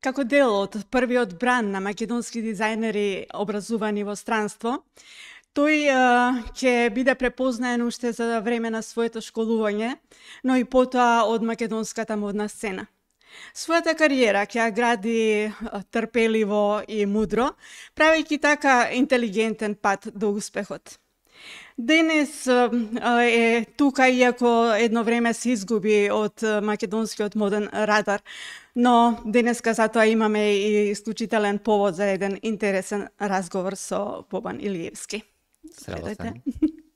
Како дел од првиот бранд на македонски дизајнери образувани во странство, тој ќе биде препознаен уште за време на своето школување, но и потоа од македонската модна сцена. Својата кариера ќе ја гради трпеливо и мудро, правејќи така интелигентен пат до успехот. Денес е тука, иако едно време се изгуби од македонскиот моден радар, но денеска затоа имаме и исклучителен повод за еден интересен разговор со Бобан Илиевски. Здраво,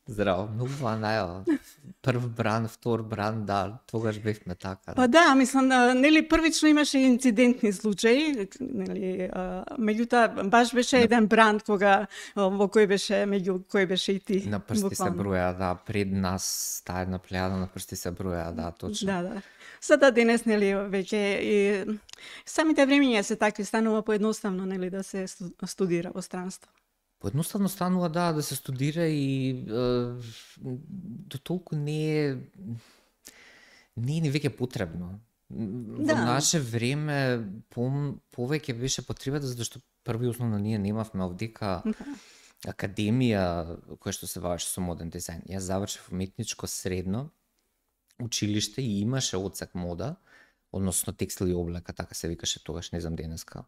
здраво, многу најава. Прв бранд, втор бранд, да, тогаш бевме така. Па да, мислам, нели првично имаше инцидентни случаи, нели, меѓутоа баш беше еден бранд кога во кој беше меѓу кој беше и ти. На прсти се броја, да, пред нас таа една плејада на прсти се броја, да, точно. Да. Сада денес, нели, веќе и самите времиња се такви, станува поедноставно, нели, да се студира во странство. Поедноставно станува, да се студира и до толку не е ни веќе потребно. Во наше време повеќе беше потребата, затоа што први основно ние немавме овдека академија која што се бавеше со моден дизајн. Јас завршив уметничко средно училиште и имаше одсек мода, односно текстил и облека, така се викаше тогаш, не знам денеска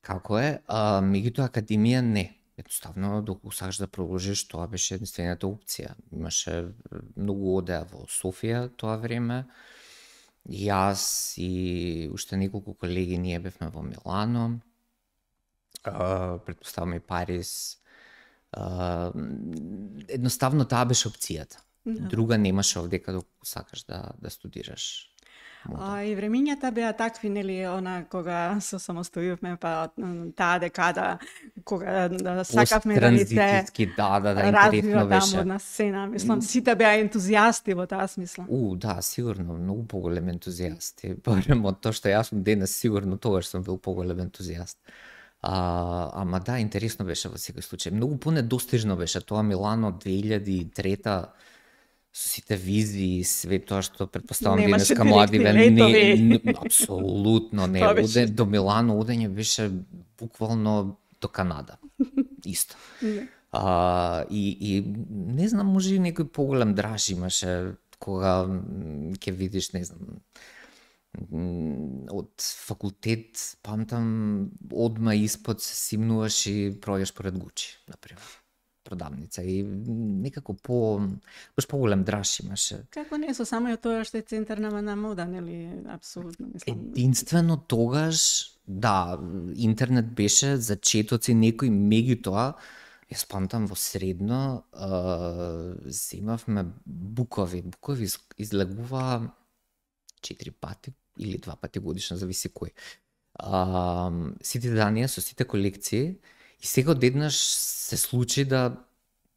како е, меѓутоа академија не. Едноставно, доколку сакаш да продолжиш, тоа беше единствената опција. Имаше многу одеа во Софија тоа време. Јас и уште неколку колеги ние бевме во Милано, претпоставам и Париз. Едноставно таа беше опцијата. Друга немаше овдека доколку сакаш да студираш. И времињата беа такви, нели, кога се самостојувме, па таа декада, кога сакавме да ни се развива таа модна сцена. Мислам, сите беа ентузијасти во таа смисла. Да, сигурно, многу поголем ентузијасти. Барем од тоа што јас сум денес, сигурно тогаш сум бил поголем ентузијаст. Ама да, интересно беше во секој случај. Многу понедостижно беше тоа Милано 2003 со сите визии и све тоа што предпоставам денеска младиве не апсолутно не. До Милано одење беше буквално до Канада. Исто. И не знам, може и некој поголем драж имаше кога ќе видиш, не знам, од факултет, памтам, одма испод се симнуваш и пројдеш поред Гучи, например, продавница, и некако баш поголем драж имаше. Како не, со само тоа што е центар на мода, нели, апсолутно, мислам. Единствено тогаш, да, интернет беше за четоци некои, меѓутоа, јас памтам во средно, земавме букови излегува 4 пати или 2 пати годишно, зависи кој. Сите издания со сите колекции, и сега одеднаш се случи да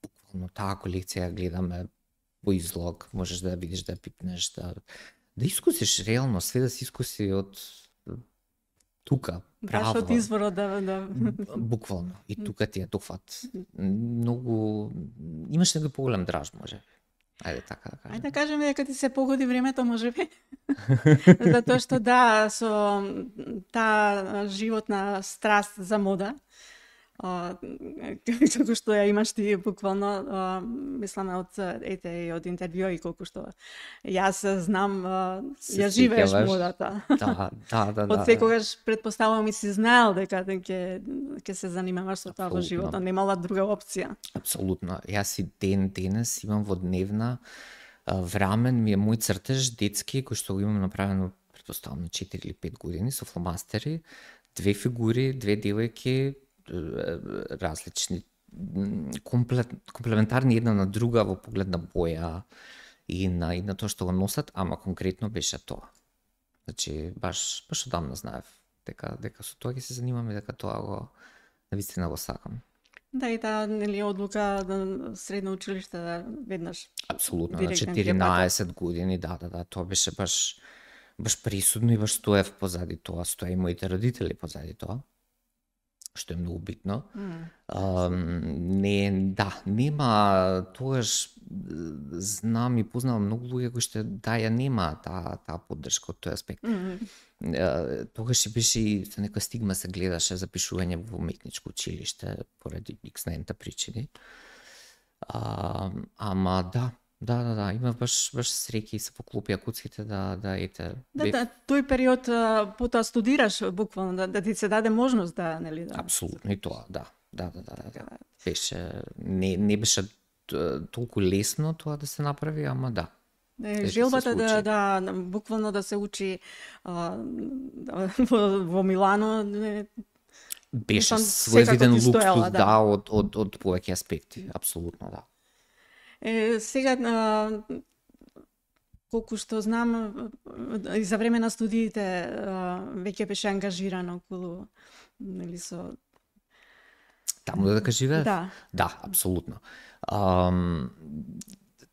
буквално таа колекција гледаме во излог, можеш да ја видиш, да ја пипнеш, да искусиш реално, све да се искуси од тука, право. Баш од изворот да... Буквално, и тука ти е дофат. Многу... Имаш некој поголем драж, може. Ајде така да кажем. Ајде да кажеме дека ти се погоди времето, можеби. Затоа што да, со таа животна страст за мода, како што ја имаш ти буквално, мислам од интервјуи колку што јас знам, ја живееш модата. Да. Од секогаш предпоставувам и си знаел дека ќе се занимаваш со тоа во животот, немала друга опција. Апсолутно. Јас и денес имам во дневна врамен ми е мој цртеж детски кој што го имам направено предпоставувам на 4 или 5 години со фломастери, 2 фигури, 2 девојки, различни, комплементарни една на друга во поглед на боја и на тоа што го носат, ама конкретно беше тоа. Значи, баш одамна знаев дека со тоа ќе се занимам и дека тоа го навистина го сакам. Да, и таа нели одлука средно училиште веднаш. Апсолутно, на 14 години, да, тоа беше баш присудно и баш стоев позади тоа, стоја и моите родители позади тоа. што е многу битно. Нема тогаш знам и познавам многу луѓе кои што нема таа поддршка од тој аспект. Тогаш беше и со некоја стигма се гледаше запишување во уметничко училиште поради X наента причини. Ама има баш среќа и се поклопија куцките ете. Тој период потоа студираш буквално да ти се даде можност нели Апсолутно и тоа, да. Беше не беше толку лесно тоа да се направи, ама да. Желбата буквално да се учи во Милано беше своевиден луксус од повеќе аспекти, апсолутно да. Сега колку што знам и за време на студиите веќе беше ангажирано околу нели со таму да живее? Да, апсолутно.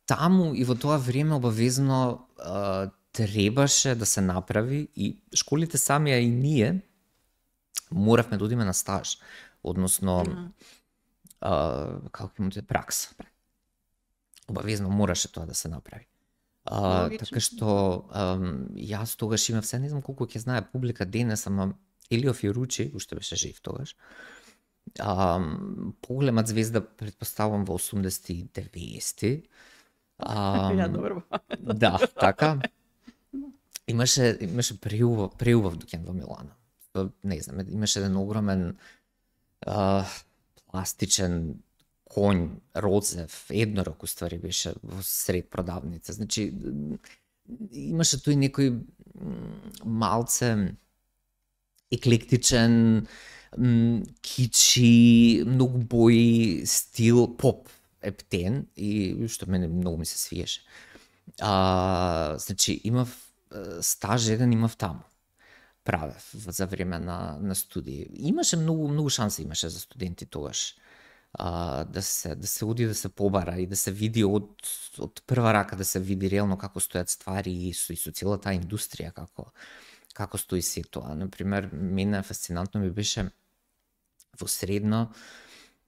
Таму и во тоа време обавезно требаше да се направи и школите самија и ние моравме да одиме на стаж, односно како ќе пракса. Обавезно мораше тоа да се направи. Така што јас тогаш имав не знам колку ќе знае публика денес, ама Елио Фиоручи, уште беше жив тогаш, поголемат звезда, предпоставувам во 80-90-ти. Да, така. Имаше преубав дуќан во Милано. Не знам, имаше еден огромен пластичен конј, розев, еднорог уствари беше во сред продавница. Значи, имаше тој некој малце еклектичен, кичи, многу бои, стил, поп ептен и што мене многу ми се свиеше. Значи, имав стаж имав таму. Правев за време на студии. Имаше многу шанси имаше за студенти тогаш. Да се оди да се побара и да се види од прва рака, да се види реално како стојат ствари и со целата индустрија, како стои се тоа. Например, мене фасцинантно ми беше во средно,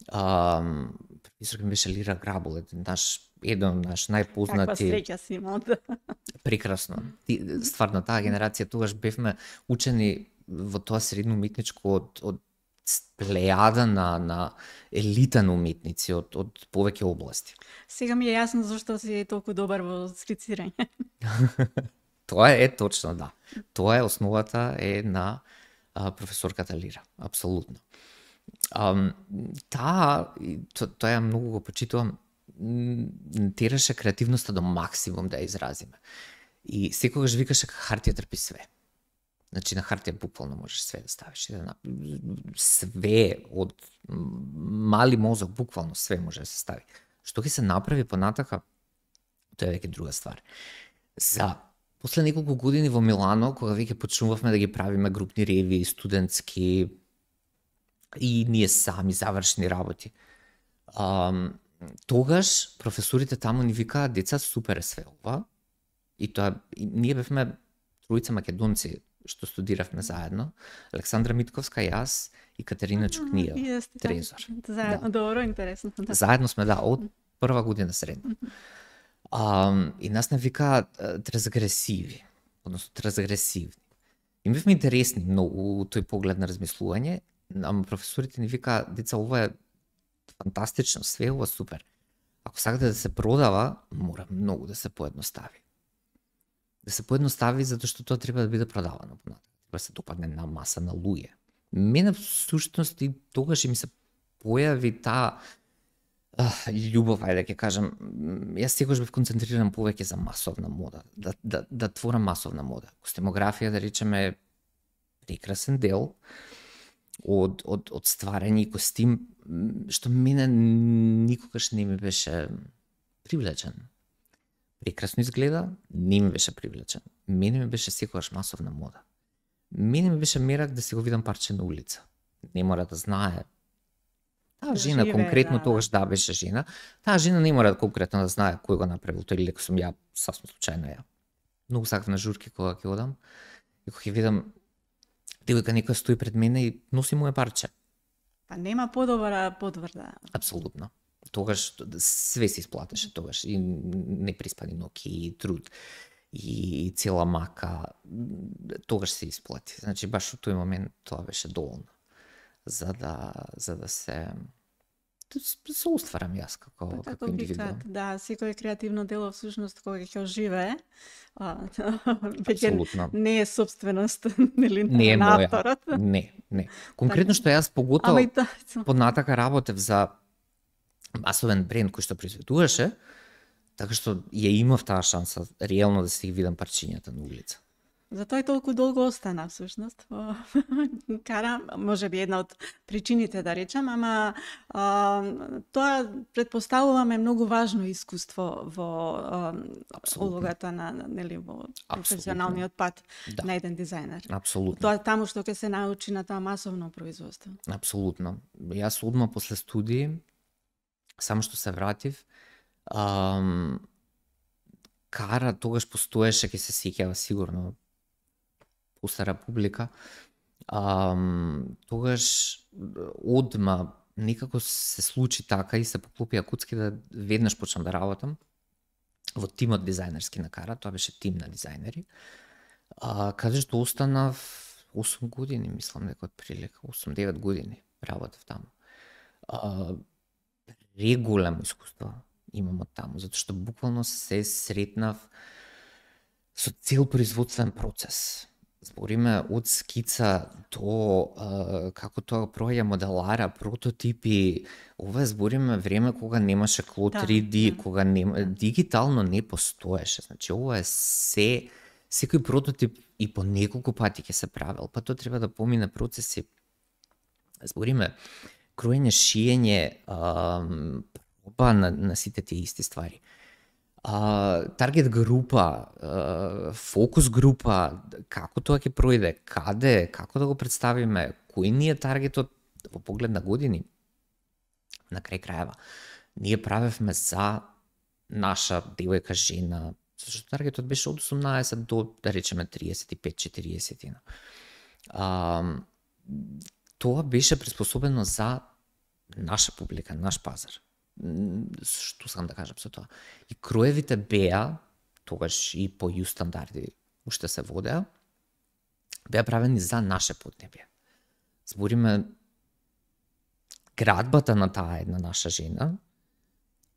професор ми беше Лира Грабул, еден наш најпознати. Каква среќа си имал. Прекрасно. Стварно, таа генерација тогаш бевме учени во тоа средно уметничко од плејада на елита на уметници од повеќе области. Сега ми е јасно зашто си толку добар во скицирање. Тоа е точно, да. Тоа е основата на професорката Лира, апсолутно. Тоа ја многу го почитувам, тераше креативноста до максимум да ја изразиме. И секогаш викаше хартија трпи све. Значи на хартија буквално можеш све да ставиш, све од мали мозок буквално све може да се стави. Што ќе се направи понатака, тоа е веќе друга ствар. После неколку години во Милано, кога веќе почнувавме да ги правиме групни ревии, студентски и ние сами завршни работи, тогаш професорите таму ни викаа: деца, супер е све ова. И тоа, ние бевме тројца македонци што студиравме заедно, Александра Митковска, јас и Катерина Чукниева, Трезор. Заедно, добро, интересно. Заедно сме, од прва година средно. И нас не викаат трансгресиви, односно трансгресивни. И бевме интересни многу тој поглед на размислување, ама професорите ни викаат: деца, ова е фантастично, све ова супер. Ако сакате да се продава, мора многу да се поедностави. Да се поедностави затоа што тоа треба да биде продавано понатака. Треба да се допадне на маса на луѓе. Мене всушност и тогаш ми се појави таа љубов, ајде ќе кажам. Јас секогаш бев концентриран повеќе за масовна мода, да творам масовна мода. Костимографија, да речеме, е прекрасен дел од стварање и костим, што мене никогаш не ми беше привлечен. Прекрасно изгледа, не ми беше привлечен. Мене ми беше секогаш масовна мода. Мене ми беше мерак да си го видам парче на улица. Не мора да знае. Таа жена конкретно тогаш беше жена. Таа жена не мора конкретно да знае кој го направил тој, или сум ја сасвим случајно ја. Многу сакав на журки кога ќе одам и кога ќе видам девојка некоја стои пред мене и носи моје парче. Па нема подобра потврда. Апсолутно. Тогаш све се исплатеше тогаш, и неприспани ноќи, и труд, и цела мака, тогаш се исплати. Значи баш во тој момент тоа беше доволно за да се устварам јас како индивидуум. Да, секој креативно дело всушност кога ќе оживее, веќе не е собственост на авторот. Не. Конкретно што јас поготово поднатака работев за масовен бренд кој што произведуваше, така што ја имав таа шанса реално да се ги видам парчињата на улица. Затоа и толку долго остана всушност. Кара, може би една од причините да речам, ама тоа претпоставуваме многу важно искуство во улогата на нели во професионалниот пат на еден дизајнер. Апсолутно. Тоа таму што ќе се научи на тоа масовно производство. Апсолутно. Јас одма после студии, само што се вратив, Кара тогаш постоеше, ќе се сеќава сигурно, Пуста Република, тогаш одма некако се случи така и се поклопија куцки да веднаш почнам да работам во тимот дизајнерски на Кара, тоа беше тим на дизајнери, каде што останав 8 години, мислам дека отприлика, 8-9 години работев таму. Преголемо искуство имам од таму, затоа што буквално се сретнав со цел производствен процес. Збориме од скица до како тоа проаѓа моделара, прототипи. Ова збориме време кога немаше Клод 3D, кога дигитално не постоеше. Значи ова е секој прототип и по неколку пати ќе се правел, па тоа треба да помине процеси. Збориме кроење, шиење, проба на сите тие исти ствари. Таргет група, фокус група, како тоа ќе пројде, каде, како да го представиме, кој ни е таргетот во поглед на години. На крај крајава, ние правевме за наша девојка, жена, зашто таргетот беше од 18 до, да речеме, 35-40. Тоа беше приспособено за наша публика, наш пазар. Што сакам да кажам со тоа? И кроевите беа, тогаш и по ју стандарди уште се водеа, беа правени за наше поднебје. Збориме, градбата на таа една наша жена,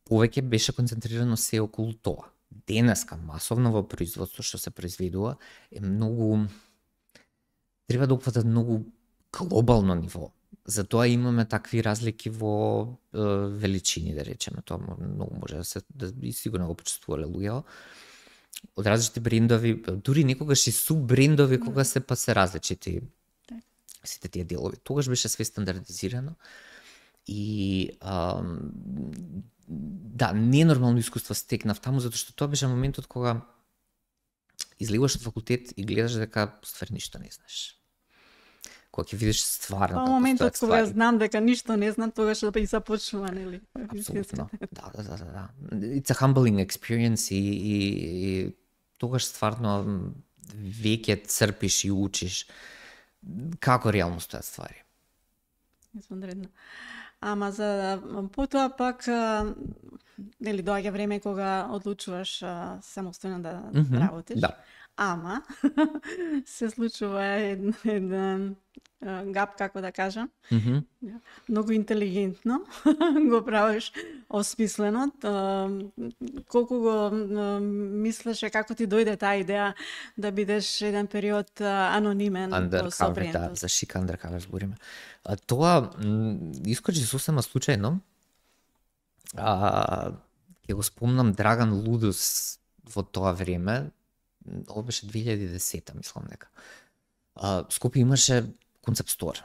повеќе беше концентрирано се околу тоа. Денеска, масовно во производство што се произведува, е многу, треба да опфатат многу глобално ниво. Затоа имаме такви разлики во величини, да речеме. Тоа многу може и сигурно го почувствувале луѓе од различити брендови, дури некогаш и суббрендови кога се различити сите тие делови. Тогаш беше све стандардизирано и да, ненормално искуство стекнав таму, затоа што тоа беше моментот кога излегуваш од факултет и гледаш дека ствари ништо не знаеш. Кога ќе видиш стварно како моментот кога знам дека ништо не знам, тогаш да и започнува, нели? Апсолутно. Да. It's a humbling experience и тогаш стварно веќе црпиш и учиш како реално стојат ствари. Извонредно. Ама за потоа пак нели доаѓа време кога одлучуваш самостојно да работиш. Да. Ама се случува еден гап, како да кажам. Многу интелигентно го правиш осмислено. Колку го мислеше, како ти дојде таа идеја да бидеш еден период анонимен со брендот? Да, за шик undercover збориме. Тоа искочи сосема случајно. Ќе го спомнам Драган Лудус во тоа време. Ова беше 2010, мислам дека. Скопје имаше концепт стор.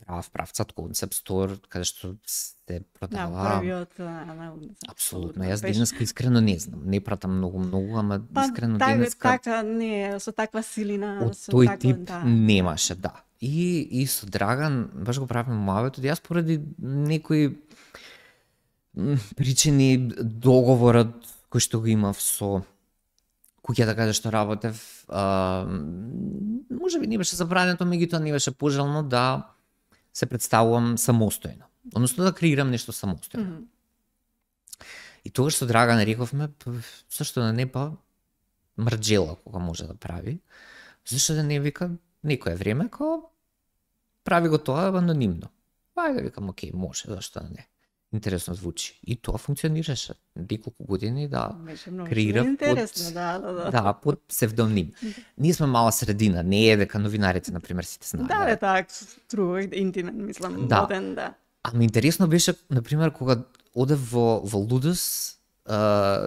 Правцат концепт стор, каде што се продава. Да, првиот на апсолутно. Јас денеска искрено не знам. Не пратам многу, ама искрено денеска. Така не, со таква силина, од тој тип немаше, да. И со Драган баш го правиме муаветот. Јас поради некои причини договорот кој што го имав со куќата каде што работев, може би не беше забрането, меѓутоа не беше пожелно да се представувам самостојно. Односно да креирам нешто самостојно. И тогаш со Драгана рековме, зашто да не па Марџела кога може да прави, зашто да не вика некое време кога прави го тоа анонимно. Ајде викам, окей, може, зашто да не. Интересно звучи. И тоа функционираше неколку години да креира под псевдоним. Ние сме мала средина, не е дека новинарите, например, сите знаат. Да, така, true, интимен, мислам, моден, да. Ама интересно беше, например, кога одев во Лудос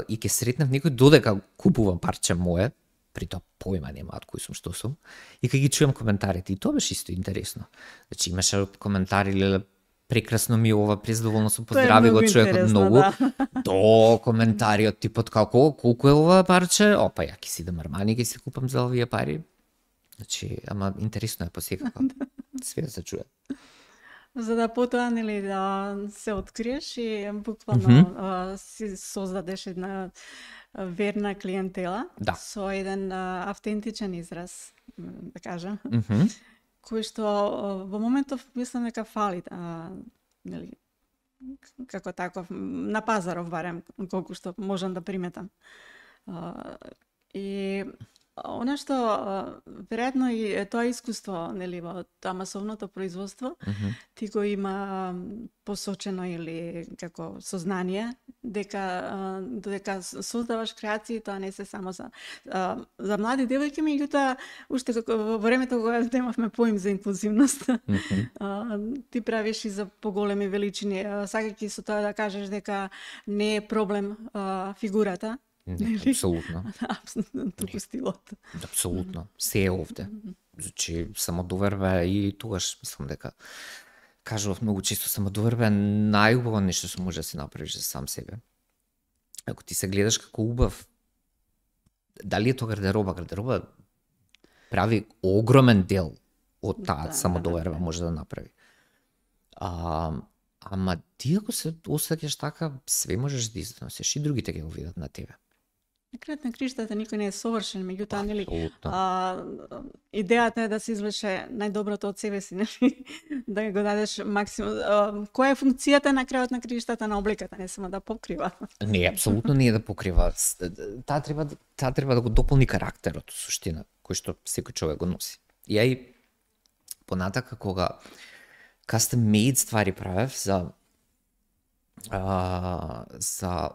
и ке сретнев некој додека купувам парче мое, при тоа појма немаат кој сум, што сум, и кога ги чујам коментарите, и тоа беше исто интересно. Значи имаше коментари, прекрасно ми ова, презадоволно сум, поздрави го човекот многу, до коментариот типот како, колку е ова парче, опа, ја ки си идам Армани, ки си купам за овие пари. Значи, ама интересно е посекако, све да се чуе. За да потоа, нели, да се откриеш и буквално си создадеш една верна клиентела со еден автентичен израз, да кажам, кој што во моментов мислам дека фали, нели, како таков, на пазаров барем, колку што можам да приметам. И она што веројатно и тоа искуство, нели, во тоа масовното производство, ти го има посочено или како сознание дека додека создаваш креации, тоа не се само за млади девојки, меѓутоа уште во времето кога немавме поим за инклузивност, ти правиш и за поголеми величини, сакајќи со тоа да кажеш дека не е проблем фигурата. Не, апсолутно. Туку стилот. Апсолутно. Се е овде. Значи, самодоверба и тогаш мислам дека кажував многу често, самодоверба е најубаво нешто што може да се направиш за сам себе. Ако ти се гледаш како убав, дали е тоа гардероба прави огромен дел од таа самодоверба може да направи. Ама ти ако се осеќаш така, све можеш да износиш и другите ќе го видат на тебе. На крајот на криштата никој не е совршен, меѓутоа, нели, идејата е да се извлече најдоброто од себе си, нели, да го дадеш максимум. Која е функцијата на крајот на криштата на облеката, не само да покрива? Не, апсолутно не е да покрива. Таа треба да го дополни карактерот, суштина, кој што секој човек го носи. И ја и понатака кога custom made ствари правев за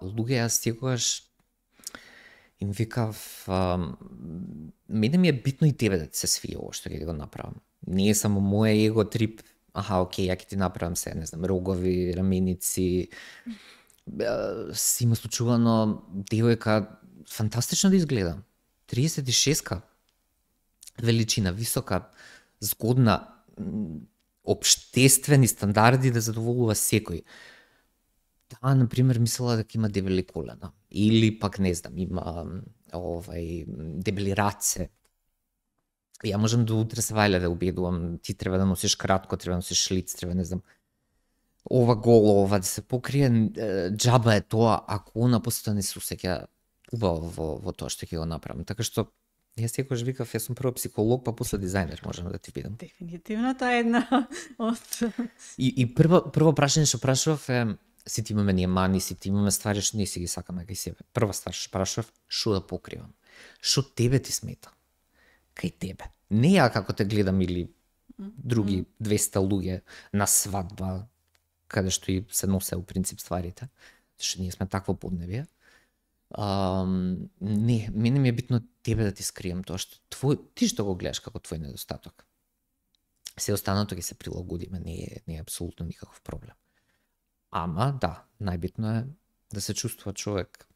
луѓе, јас секогаш им викав, мене ми е битно и тебе да се свие ово што ќе го направам. Не е само моја его трип, окей, ја ќе ти направам се, не знам, рогови, раменици, си има случувано девојка фантастично да изгледа. 36-ка величина, висока, згодна, општествени стандарди да задоволува секој. Таа, например, мислела дека има дебели колена. Или пак, не знам, има дебели раце. Ја можам до утре се вајле да убедувам, ти треба да носиш кратко, треба да носиш шлиц, треба, не знам, ова голо, ова да се покрие, џаба е тоа, ако она постоја не се усеќа убаво во тоа што ќе го направам. Така што, јас секогаш викав, јас сум прво психолог, па после дизајнер можам да ти бидам. Дефинитивно тоа е една од... И прво прашање што прашував е, си ти имаме ние мани, си ти имаме ствари што не си ги сакаме кај себе. Прва ствар што прашував, што да покривам? Што тебе ти смета? Кај тебе. Не ја како те гледам или други 200 луѓе на свадба, каде што и се носе у принцип стварите, зашто ние сме такво подневие. Не, мене ми е битно тебе да ти скрием тоа што ти што го гледаш како твој недостаток. Се останато ќе се прилагодиме, не е апсолутно никаков проблем. Ама, да, најбитно е да се чувствува човек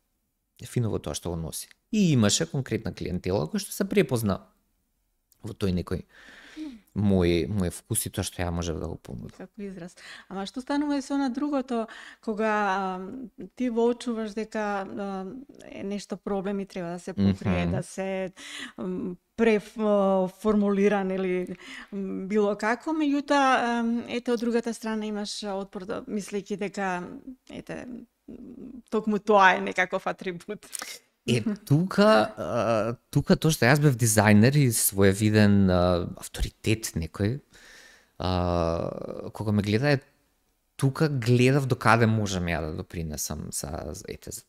фино во тоа што го носи. И имаше конкретна клиентела која што се препозна во тој некој мој вкус и тоа што ја можев да го понудам. Како израз. Ама што станува и со на другото, кога ти воочуваш дека е нешто проблем и треба да се покрие, да се преформулиран или било како, меѓутоа, ете, од другата страна имаш отпор, мислејќи дека, ете, токму тоа е некаков атрибут. Тука тоа што јас бев дизајнер и своевиден авторитет некој, кога ме гледа тука гледав докаде можам ја да допринесам за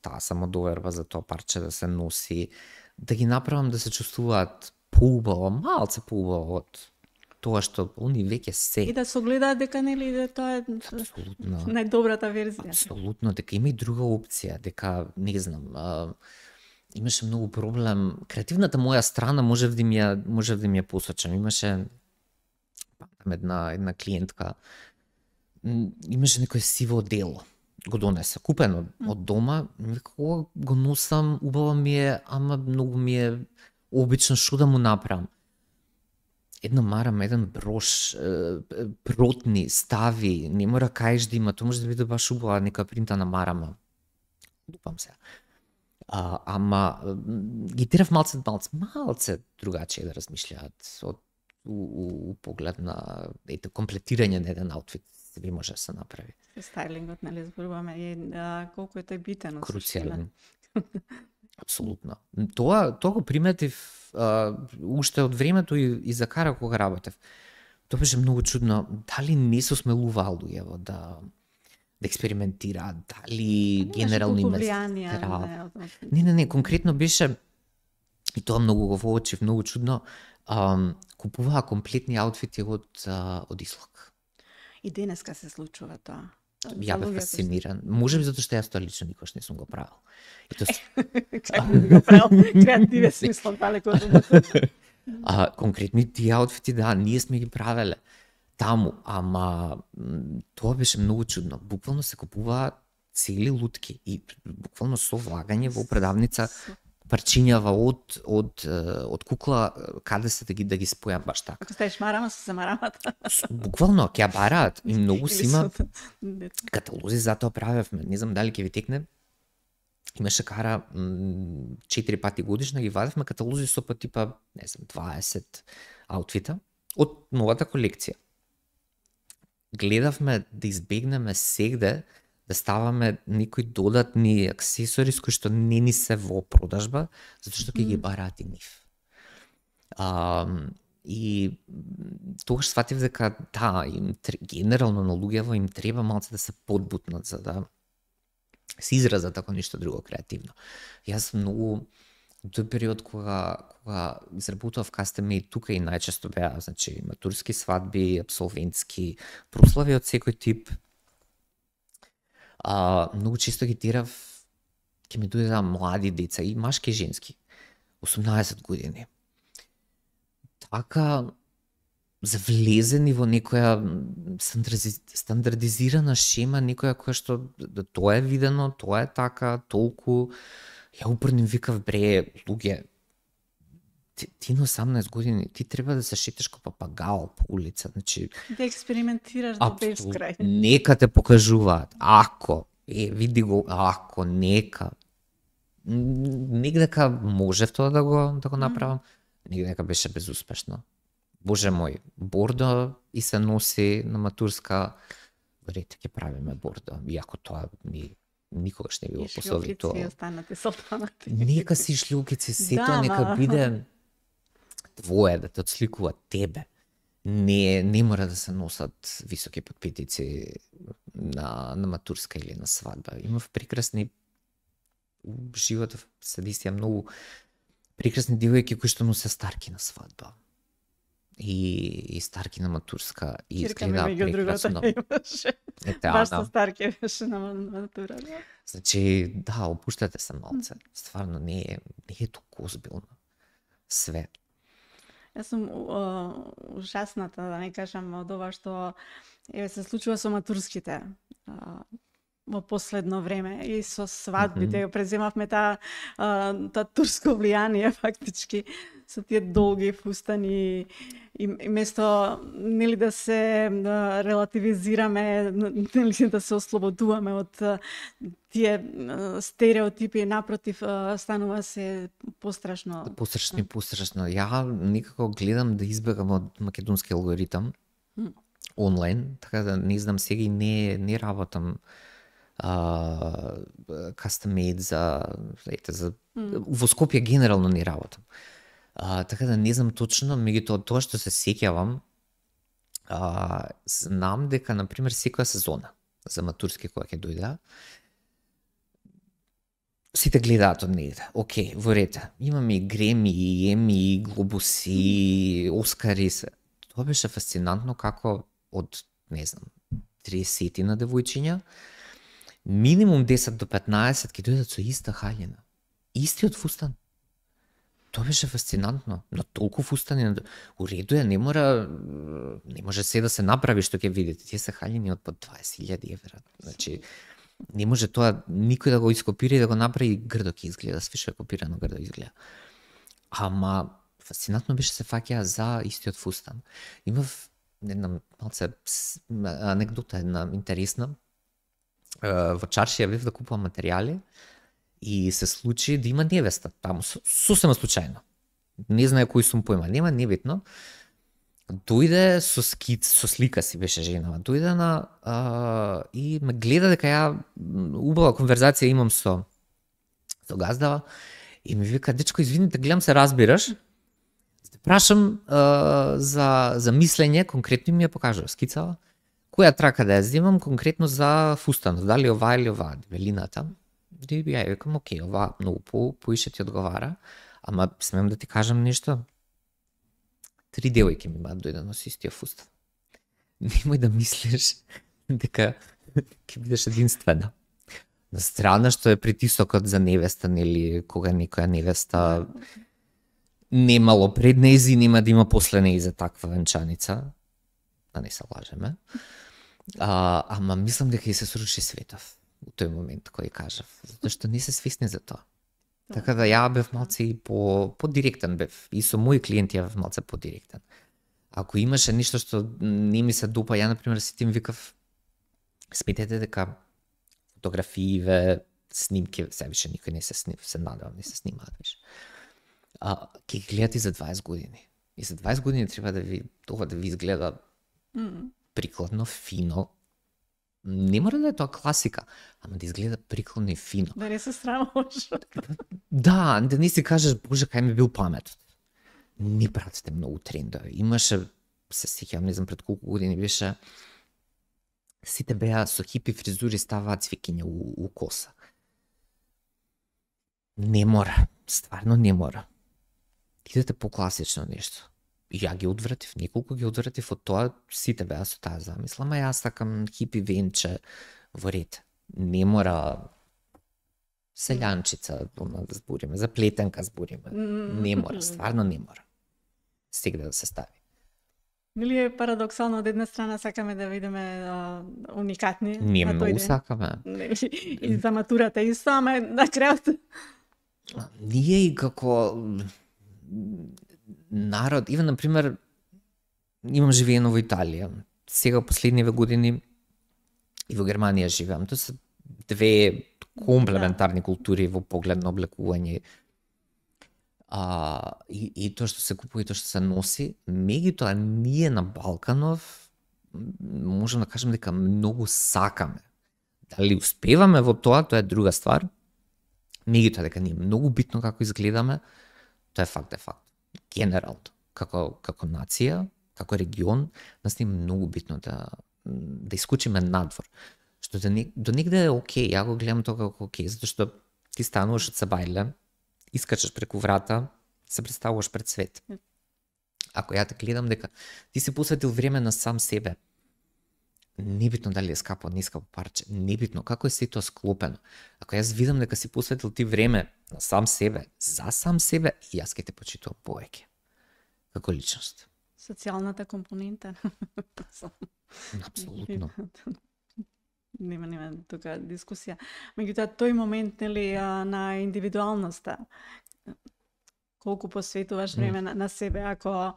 таа самодоверба, за тоа парче да се носи, да ги направам да се чувствуваат поубаво, малце поубаво од тоа што они веќе се. И да се гледаат дека нели да тоа е најдобрата верзија. Апсолутно, дека има и друга опција, дека не знам, имаше многу проблем. Креативната моја страна можев да ми ја посочам. Имаше една клиентка, имаше некој сиво дело, го донесе, купено од дома, кога го носам, убаво ми е, ама многу ми е обично, што да му направам. Една марама, еден брош, протни, стави, не мора каиш да има, тоа може да биде баш убава нека принтана марама. Лупам се. Ама ги терав малце другаче да размишљаат у поглед на комплетирање на еден аутфит. Би може да се направи. Стайлингот, нели, зборуваме и колку е тој битен. Круцијален. Апсолутно. Тоа го приметив уште од времето и за кара кога работев. Тоа беше многу чудно. Дали не се осмелуваа луѓето да експериментираат, дали генерално има страх. Не, конкретно беше, и тоа многу го воочив, многу чудно, купуваа комплетни аутфити од излог. И денеска се случува тоа. Ја бев фасциниран. Може би затоа што јас тоа лично никош не сум го правил. Креативен смислом далеко од думата. Конкретни тие аутфити, да, ние сме ги правеле таму, ама тоа беше многу чудно. Буквално се купуваа цели лутки и буквално со влагање во продавница парчињава од кукла каде се да ги спојам баш така. Ако ставиш марама со марамата. Буквално ќе ја бараат и многу си има каталози за тоа правевме. Не знам дали ќе ви текне. Имаше кара 4 пати годишно ги вадевме каталози со по типа, не знам, 20 аутфита од новата колекција. Гледавме да избегнеме сегде да ставаме некои додатни аксесори кои што не ни се во продажба, затоа што ќе ги бараат и нив. И тогаш сватив дека генерално на луѓето им треба малце да се подбутнат за да се изразат ако ништо друго креативно. Јас многу тој период кога изработував кастем-меид тука и најчесто беа, значи, матурски свадби, апсолвентски прослави од секој тип. Многу често ги терав, ќе ми дојдеа млади деца, и машки и женски, 18 години. Така завлезени во некоја стандардизирана шема, некоја која што тоа е видено, тоа е така, толку. Ја упорно викав, бре, луѓе, ти на 18 години, ти треба да се шеташ ко папагал по улица, значи да експериментираш до безкрај. Нека те покажуваат. Ако види го, ако нека негдека можев тоа да го направам, негдека беше безуспешно. Боже мој, бордо и се носи на матурска, верете ќе правиме бордо, иако тоа никогаш не било посовито. И останате солтанати. Нека си шлјукици, сето нека биде твое, да те отсликува тебе. Не мора да се носат високи подпитици на матурска или на свадба. Имав прекрасни животов, садистија многу прекрасни девојки кои што носе старки на свадба. И старки на матурска и изгледа прекрасно. Баш со старки беше на матура. Значи, да, опуштате се малце. Стварно не е толку озбилно све. Јас сум ужасната, да не кажам, од ова што се случува со матурските во последно време и со свадбите. Преземавме таа турско влијание фактички со тие долги фустани и место нели да се релативизираме, нели да се ослободуваме од тие стереотипи, напротив станува се пострашно. Пострашно. Ја никако гледам да избегам од македонски алгоритам онлайн, така да не знам, сега и не работам custom-made во Скопје генерално не работам. Така да не знам точно, меѓутоа тоа што се сеќавам Знам дека, например, секоја сезона за матурски која ќе дојде, сите гледаат од негде. Океј, во ред. Имаме и Греми, и Еми, и Глобуси, и Оскари. Тоа беше фасцинантно како од, не знам, 30 на девојчиња, минимум 10 до 15 ќе дојдат со иста хаљина. Истиот фустан. Тоа беше фасцинантно. Но толку фустани, у реду е, не може се да се направи што ќе видите. Тие се хаљини од по 20.000 евра. Значи, не може тоа никој да го ископира и да го направи, грдо ќе изгледа, све што е копирано грдо изгледа. Ама фасцинантно беше се фаќа за истиот фустан. Имав една малце анекдота, една интересна. Во чаршија бев да купувам материјали и се случи да има невеста таму, сосема случајно. Не знае кој сум појма, нема, небитно. Дојде со слика си беше женава. Дојде и ме гледа дека ја убава конверзација имам со газдава и ми вика: дечко, извините, гледам се разбираш. Те прашам за мислење, конкретно ми ја покажува скицава. Која трака да ја земам конкретно за фустанот, дали ова или ова, велината. И ја викам: окей, ова многу поише ти одговара, ама смеам да ти кажам нешто. 3 девојки ми имаат дојдено со истиот фустан. Немој да мислиш дека ќе бидеш единствена. На страна што е притисокот за невеста, нели, кога некоја невеста немало пред нејзи, нема да има после нејзе таква венчаница. Да не се лажеме. Ама мислам дека и се сруши светов у тој момент кој кажав, затоа што не се свесни за тоа. Така да ја бев малце и по-директен бев. И со мои клиенти ја бев малце по-директен. Ако имаше нешто што не ми се допа, ја, например, си тим викав: сметете дека фотографииве, снимки, се више никој не се надевам, не се снимаат више. Ке ги гледате за 20 години. И за 20 години треба да ви изгледа прикладно, фино. Не мора да е тоа класика, ама да изгледа прикладно и фино. Да не се срамуваш. Да не си кажеш: боже, кај ми бил паметот. Не пратите многу трендови. Имаше, се сеќавам, не знам пред колку години беше, сите беа со хипи фризури, ставаат цвикиња у коса. Не мора, стварно не мора. Идете по класично нешто. Ја ги одвратив, неколку ги одвратив од тоа, сите беа со таа замисла, ама јас сакам хипи венче, во ред. Не мора селјанчица, да збориме, заплетенка збориме. Не мора, стварно не мора. Стигне да се стави. Нели е парадоксално, од една страна сакаме да видиме уникатни. Ние многу сакаме. И за матурата исто, ама на крајот. Ние и како народ, Иван, например, имам живеено во Италија. Сега последниве години и во Германија живеам. Тоа се две комплементарни култури во поглед на облекување. И тоа што се купува и тоа што се носи, меѓутоа ние на Балканов можам да кажам дека многу сакаме. Дали успеваме во тоа е друга ствар. Меѓутоа дека ние многу битно како изгледаме, тоа е факт, Генерално, како нација, како регион, нас не е многу битно да искочиме надвор. Што до негде е окей, ја го гледам тоа како окей, затоа што ти стануваш од Сабајле, искачаш преку врата, се представуваш пред свет. Ако ја те гледам дека ти си посветил време на сам себе, небитно дали е скапо, не скапо парче, небитно како е сето склопено. Ако јас видам дека си посветил ти време на сам себе, за сам себе, јас ќе те почитувам повеќе како личност. Социјалната компонента. Апсолутно. Нема тука дискусија. Меѓутоа тој момент, нели, на индивидуалноста, колку посветуваш време на себе, ако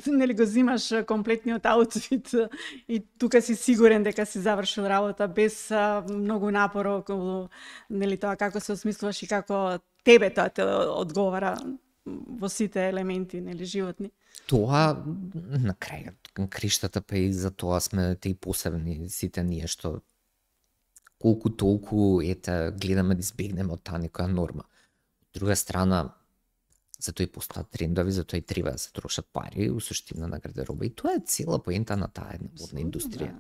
нели го зимаш комплетниот аутфит и тука си сигурен дека си завршил работа без многу напор околу, нели, тоа како се осмислуваш и како тебе тоа те одговара во сите елементи, нели, животни. Тоа на крајот криштата, па и за тоа сме и посебни сите ние што колку толку гледаме да избегнеме од таа некоја норма. Од друга страна, затоа и постојат трендови, затоа и треба да се трошат пари у суштина на гардероба. И тоа е цела поента на таа една модна индустрија.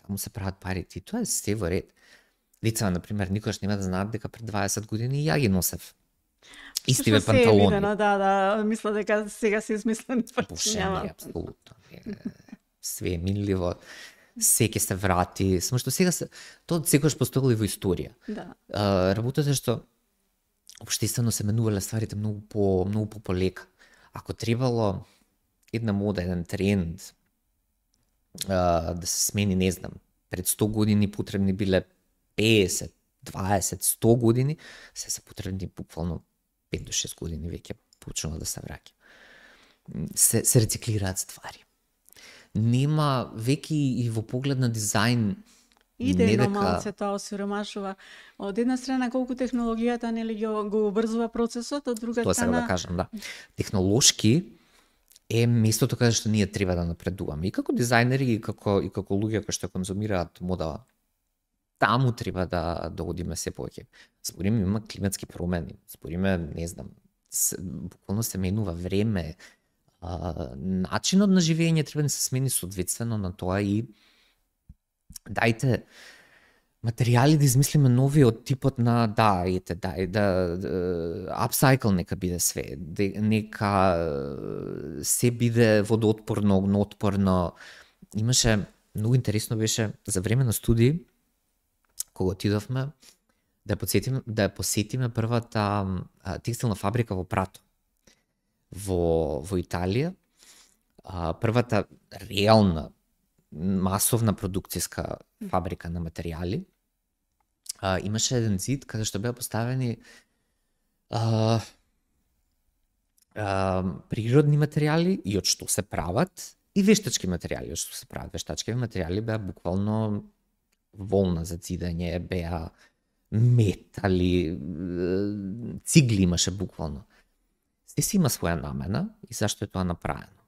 Таму се прават парите и тоа е се во ред. Децата, например, никогаш нема да знаат дека пред 20 години ја ги носев истиве панталони. Да, мисля дека сега се измислени парчињава. Апсолутно. Све е минливо. Се ќе се врати, само што сега тоа секогаш постоело и во историја. Да. Работата што општествено се менувале стварите многу полека. Ако требало една мода, еден тренд да се смени, не знам, пред 100 години потребни биле 50, 20, 100 години, се потребни буквално 5 до 6 години веќе почнува да се враќа. Се рециклираат ствари. Нема веќе и во поглед на дизајн идејно малце тоа осиромашува. Од една страна колку технологијата нели го обрзува процесот, од друга тоа страна сега да кажам, да. Технолошки е местото каде што ние треба да напредуваме. И како дизајнери и како луѓе кои што конзумираат мода, таму треба да одиме се повеќе. Збориме, има климатски промени, збориме, не знам, буквално се менува време, начинот на живење треба да се смени соодветствено на тоа и дајте материјали да измислиме нови од типот на апсайкл нека биде све, нека се биде водоотпорно, огноотпорно. Имаше, многу интересно беше, за време на студии, кога отидовме, да посетиме првата текстилна фабрика во Прато, во Италија, првата реална масовна продукцијска фабрика на материјали. Имаше еден зид каде што беа поставени природни материјали и од што се прават и вештачки материјали од што се прават. Вештачки материјали беа буквално волна за цидење, беа метали, цигли имаше буквално. Се си има своја намена и зашто е тоа направено.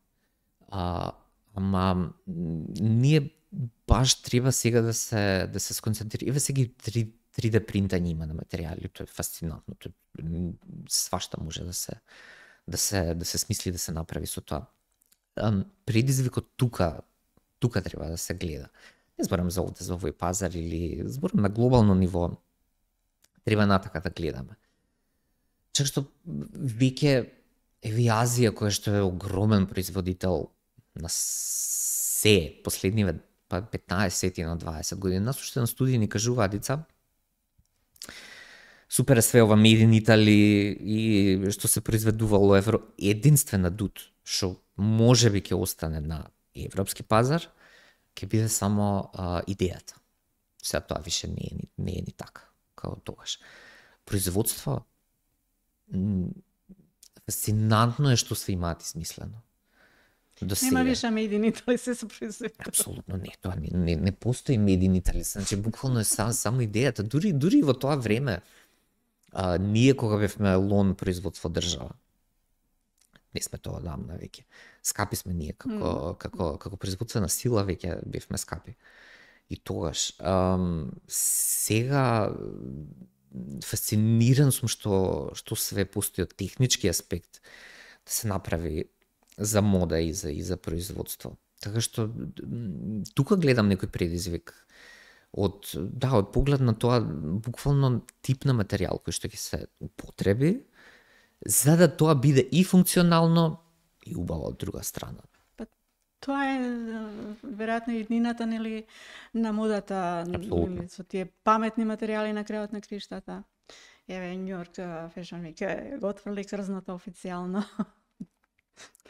Ама ние баш треба сега да се сконцентрираме. Еве сега 3D принтање има на материјали, тоа е фасцинантно. Свашта може да се смисли, да се направи со тоа. Предизвикот тука треба да се гледа. Не зборам за овде, за овој пазар или зборам на глобално ниво. Треба натака да гледаме. Чак што веќе еве Азија, која што е огромен производител на се последниве 15 на 20 години, нас уште на студии ни кажуваат деца, супер е све ова made in Italy и што се произведувало единствена дут што можеби ќе остане на европски пазар, ќе биде само идејата. Сега тоа више не е ни така, како тогаш. Производство, фасцинантно е што се имаат измислено. Нема више made in Italy, се произведува. Апсолутно не, тоа не постои made in Italy, значи буквално е само идејата. Дури во тоа време, ние кога бевме лон производство држава, не сме тоа одамна веќе. Скапи сме ние како производствена сила, веќе бевме скапи. И тогаш сега фасциниран сум што све постои од технички аспект да се направи за мода и за производство. Така што тука гледам некој предизвик од поглед на тоа буквално тип на материјал кој што ќе се употреби, за да тоа биде и функционално и убаво од друга страна. Тоа е веројатно иднината нели на модата, со тие паметни материјали на крајот на криштата. Еве Нью Йорк Fashion Week го отфрли крзното официјално.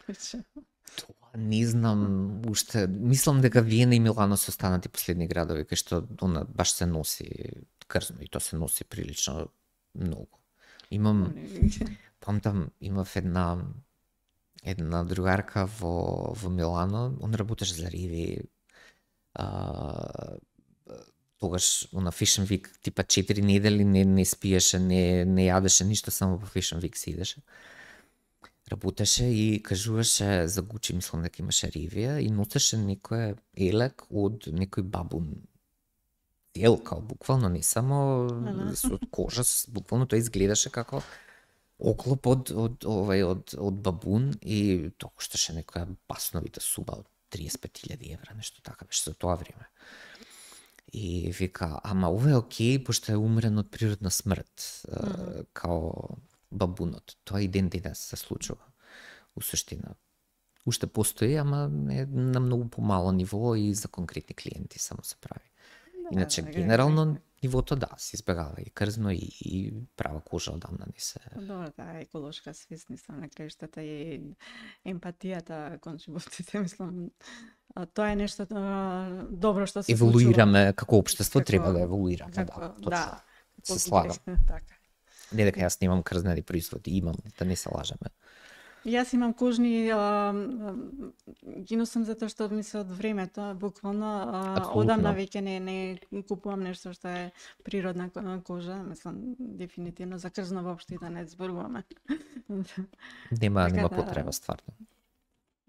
Тоа не знам уште. Мислам дека Виена и Милано се останати последни градови кај што она баш се носи крзно и тоа се носи прилично многу. Памтам, имав една другарка во Милано, она работеше за Риви. Тогаш на Fashion Week типа 4 недели не спиеше, не јадеше ништо, само по Fashion Week си идеше. Работеше и кажуваше за Гучи, мислам дека имаше Ривија и носеше некој елек од некој бабун елка, буквално не само од кожа, буквално тоа изгледаше како оклоп од бабун и тоа кошташе некоја басновита сума од 35.000 евра, нешто така беше за тоа време. И вика, ама ова е окей, пошто е умрен од природна смрт, као бабунот. Тоа и ден денес се случува. У суштина. Уште постои, ама е на многу помало ниво и за конкретни клиенти само се прави. Иначе, генерално, нивото се избегава и крзно и права кожа одамна не се. Добро, еколошка свест, на краиштата и емпатијата кон животите, мислам, тоа е нешто добро што се еволуираме како општество, треба да еволуираме, точно. Се слагам. Не дека јас немам крзнени производи, имам, да не се лажеме. Јас имам кожни, ги носам затоа што ми се од времето, буквално, одамна веќе не купувам нешто што е природна кожа, мислам, дефинитивно за крзно воопшто да не зборуваме. Нема потреба, стварно.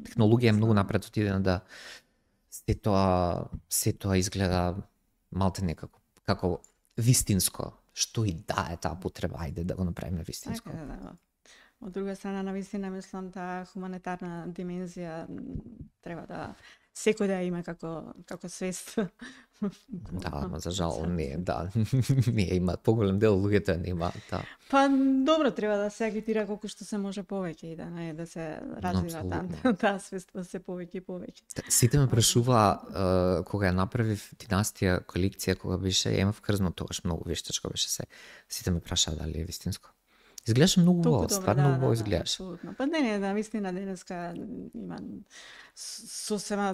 Технологија е многу напред отидена да се тоа изгледа малте некако, како вистинско, што и да е таа потреба, ајде да го направиме вистинско. Од друга страна, навистина, мислам, таа хуманитарна димензија треба да секој да има како свест. Да, но за жал не, не има поголем дел луѓето нема, да. Па добро, треба да се агитира колку што се може повеќе и да се развива таа свест се повеќе и повеќе. Сите ме прашува кога ја направив династија колекција, кога беше имав крзно, тогаш многу вештачко беше се. Сите ме прашаа дали е вистинско. Изгледаше многу убаво, стварно убаво изгледаше. Па не, навистина денеска има сосема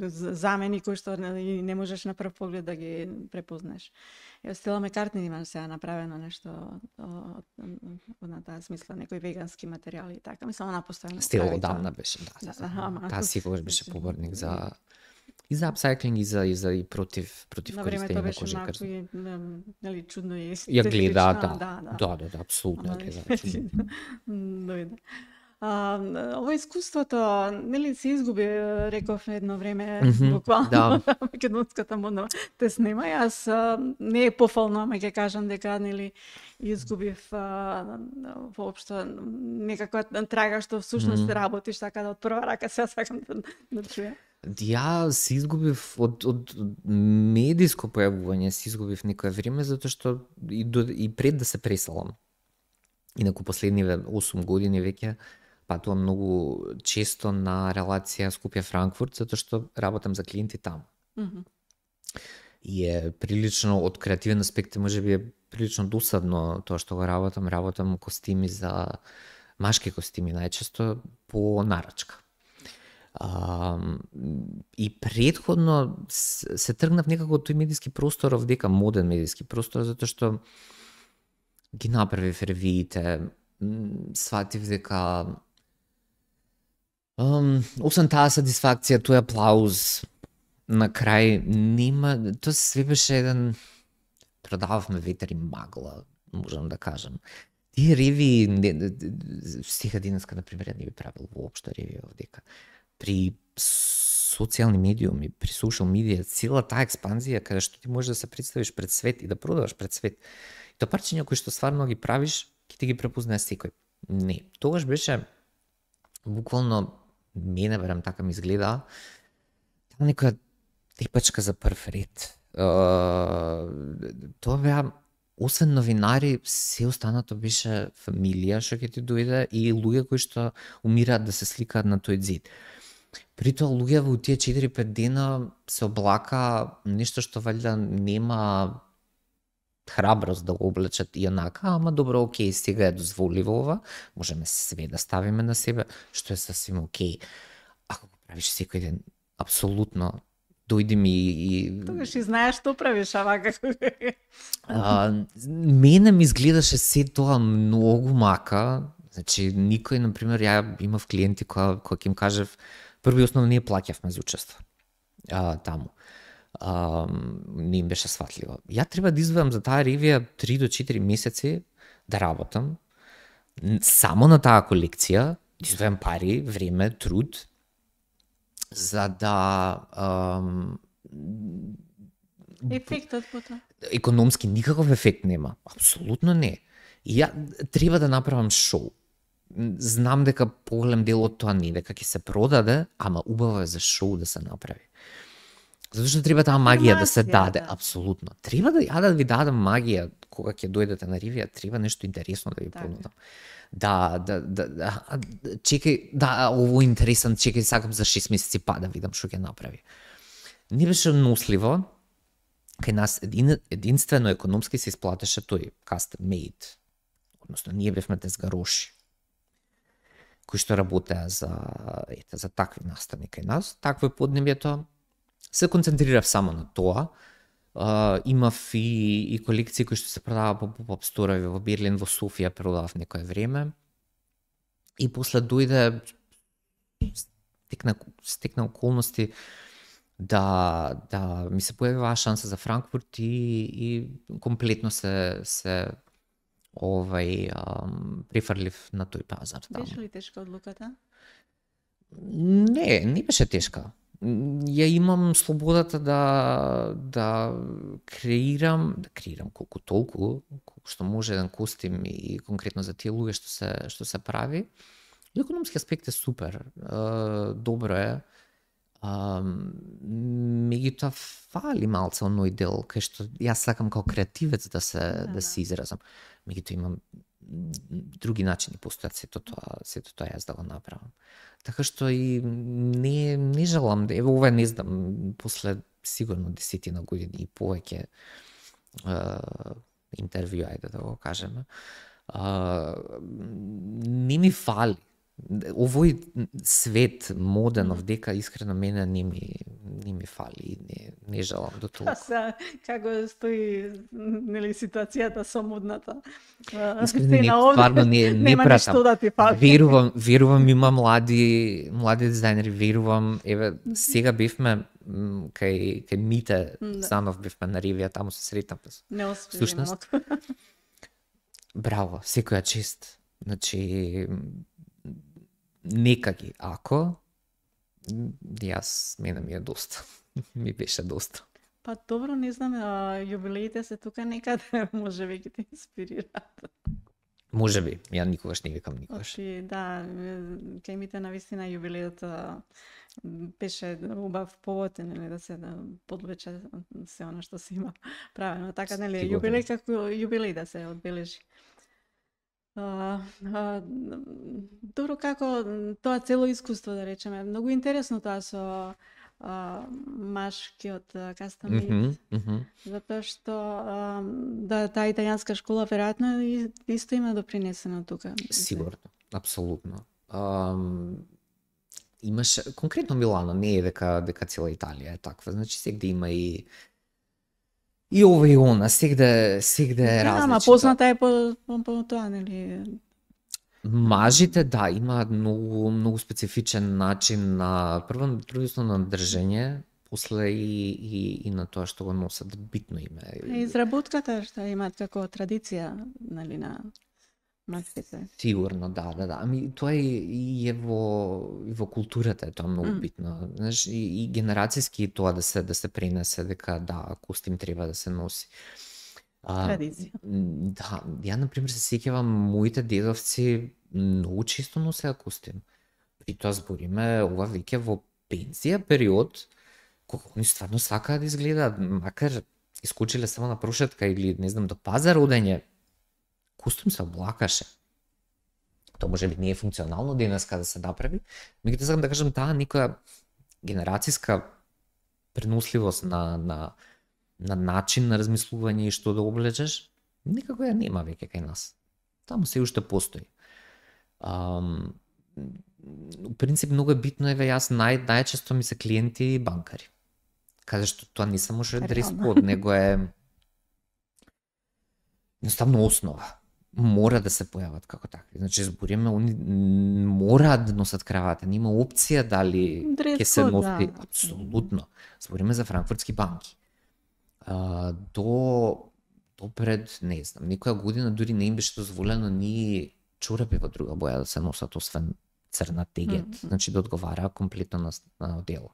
замени кои што не можеш на прв поглед да ги препознаеш. Ја Стела Маккартни има сега направено нешто на таа смисла, некои вегански материјали и така. Мислам, она постојано. Стела одамна беше, да. Таа секогаш беше поборник за и за апсайклинг и против користење на кожа и крзно. Нели чудно и ја гледа, да, апсолутно ја гледа. Ова искуството, нели се изгуби, реков едно време, буквално, македонската модна те снема. Јас не е пофално, ама ќе кажам дека нели изгубив воопшто некаква трага што всушност работиш така да од прва рака сега сакам да чуја. Ја се изгубив од медиско појавување, се изгубив некое време затоа што и пред да се преселам. Инаку последниве 8 години веќе патувам многу често на релација Скопје-Франкфурт, затоа што работам за клиенти таму. И е прилично, од креативен аспект, можеби е прилично досадно тоа што го работам костими за машки костими најчесто по нарачка. И предходно се тргнав некако тој медиски простор овдека, моден медиски простор, затоа што ги направив ревиите, сватив дека освен таа сатисфакција, тој аплауз на крај нема, тоа све беше еден, продававме ветер и магла, можам да кажам. Тие реви сега денеска например не би правил воопшто реви овдека. При социјални медиуми, при social медија, цела таа експанзија каде што ти можеш да се представиш пред свет и да продаваш пред свет. И тоа парчиња кои што стварно ги правиш, ќе ти ги препознае секој. Не, тогаш беше буквално мене барем така ми изгледа таа некоја тепачка за прв ред. Тоа беа освен новинари, се останато беше фамилија што ќе ти дојде и луѓе кои што умираат да се сликаат на тој зид. При тоа луѓе во тие 4-5 дена се облака нешто што валјда нема храброст да го облечат и онака, ама добро, окей, сега е дозволиво ова, можеме све да ставиме на себе, што е сасвим окей. Ако го правиш секој ден, апсолутно, дојди ми и... Тогаш и знаеш што правиш, ама како... Мене ми изгледаше се тоа многу мака, значи никој, например, ја имав клиенти која ќе им кажев, први основно ние плаќавме за учество таму. Не им беше сватливо. Ја треба да изведам за таа ревија 3 до 4 месеци да работам само на таа колекција, да изведам пари, време, труд, за да ефектот по тоа. Економски никаков ефект нема, апсолутно не. Ја треба да направам шоу. Знам дека поголем дел од тоа не дека ќе се продаде, ама убаво е за шоу да се направи. Затоа што треба таа магија да се даде, апсолутно. Треба да ви дадам магија кога ќе дојдете на ривија, треба нешто интересно да ви понудам. Чекај, ово е интересен, чекај, сакам за 6 месеци да видам што ќе направи. Не беше носливо, кај нас единствено економски се исплатеше тој custom made. Односно, ние бевме тезгароши кои што работеа за такви настани кај нас. Такво е поднебјето. Се концентрирав само на тоа. Имав и колекции кои што се продава по поп-ап сторови во Берлин, во Софија продавав некое време. И после дојде стекна околности да ми се појавила шанса за Франкфурт и комплетно се префрлив на тој пазар. Беше ли тешка одлуката? Не беше тешка. Ја имам слободата да креирам колку толку што може еден костим и конкретно за тие луѓе што се прави. И економски аспект е супер. Добро е. Меѓутоа фали малце оној дел кај што јас сакам као креативец да се изразам. Меѓутоа имам други начини постојат сето тоа јас да го направам. Така што и не желам да ова не знам после сигурно 10 години и повеќе интервју, ајде да го кажеме. Не ми фали. Овој свет моден дека искрено мене не ми фали, не желам до толку. Како стои нели ситуацијата со модната? Искрено стварно не пратам. Да ти фали. Верувам има млади дизајнери, верувам, еве сега бевме кај Мите Занов бевме на ривија, таму се сретнавме. Не успеа. Браво, секоја чест. Значи некаки, ако мене ми е доста. Ми беше доста. Па добро, не знам, јубилеите се тука некаде, можеби ќе те инспирираат. Можеби, ја никогаш не викам никогаш. Да, кај Мите навистина јубилеот беше убав повод, нели, да се подвече се она што се има правено. Така, нели, јубилеј како јубилеј да се одбележи. Добро, како тоа цело искуство, да речеме, многу интересно тоа со машкиот кастомид, затоа што таа италијанска школа веројатно исто има допринесено тука. Сигурно, апсолутно. Имаше конкретно Милано, не е дека цела Италија е таква, значи сегде има и ова и она, сегде е различно. Ама позната е по тоа, нели? Мажите, да, имаат многу специфичен начин на прво на држење, после и на тоа што го носат, битно им е. Изработката што имаат како традиција, нели, на маските. Сигурно, да. Ами тоа и во културата е тоа многу битно. Знаеш, и генерацијски тоа да се пренесе дека да, костим треба да се носи. Традиција. Да, ја например се сеќавам моите дедовци многу често носеа костим. И тоа збориме ова веќе во пензија период, кога они стварно сакаат да изгледаат, макар искочиле само на прошетка или не знам до пазар одење, костим се облакаше. Тоа може би не е функционално денеска да се направи, меѓутоа сакам да кажам таа некоја генерацијска преносливост на начин на размислување и што да облечеш, никако ја нема веќе кај нас. Таму се уште постои. У принцип многу е битно, еве јас најчесто ми се клиенти банкари. Каде што тоа не само што е дрес код, него е едноставно основа. Мора да се појават како такви. Значи, збориме, они мораат да носат кравата. Нема опција дали ќе се носи. Да. Апсолутно. Збориме за франкфуртски банки. До пред, не знам, некоја година дури не им беше дозволено ни чорапи во друга боја да се носат, освен црна тегет. Значи, да одговара комплетно на одело.